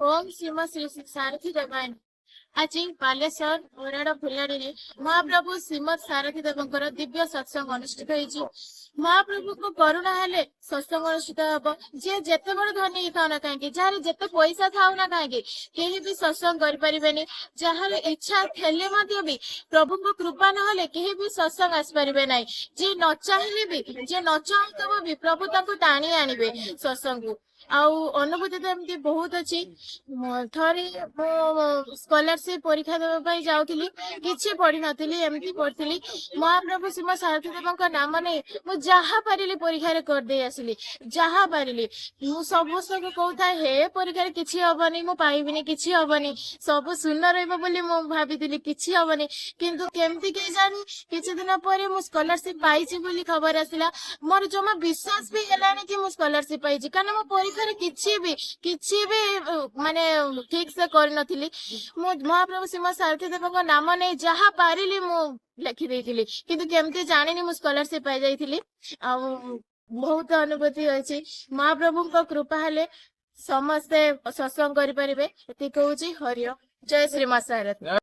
ओम श्रीम श्री सारथी देवायन आज बालेश्वर ओराड़ फुलाड़ी महाप्रभु श्रीमद सारथी देवंकर दिव्य सत्संग अनुष्ठित होती। महाप्रभु को करुणा हेले सत्संग अनुष्ठित हम जी जिते बड़ धनी ही था कहीं जार जिते पैसा थाऊ ना कहीं कहीं भी सत्संग करें जार इच्छा थे भी प्रभु को कृपा ना कहीं भी सत्संग आसपारे ना जी न चाहिए भी जी न चाहूब भी प्रभु ताको टाणी आणवे सत्संग को अनुभूति तो एमती बहुत अच्छी। थरे मो स्कॉलरशिप परीक्षा देवाई जाऊली किसी पढ़ी नी एमती पढ़ी महाप्रभु श्रीमद सारथी देव नाम नहीं मुझे जहाँ पारिली परीक्षा करदे आसली जहाँ पारिली मु समस्त को कहता हे परीक्षा किसी हेनी मु पाइबिनी किसी हेनी सब शून्य रही भाभी किसी हेनी किंतु केमती के जानी किसी दिन पर मु स्कॉलरशिप पाई खबर आसला मोर जमा विश्वास भी है कि मु स्कॉलरशिप पाई कारण मो परीक्षा किसी भी माने ठीक से कर नथिली मु महाप्रभु श्रीमद सारथी देव नाम नहीं जहाँ पारिली मु लिखि देइथिली किंतु केमती जानिनी मु स्कॉलरशिप पाई जाइथिली आ बहुत अनुभूति अछि। महाप्रभु को कृपा हेले समस्ते सत्संग करि परिबे एति कहूची हरिओम जय श्रीमद सारथी।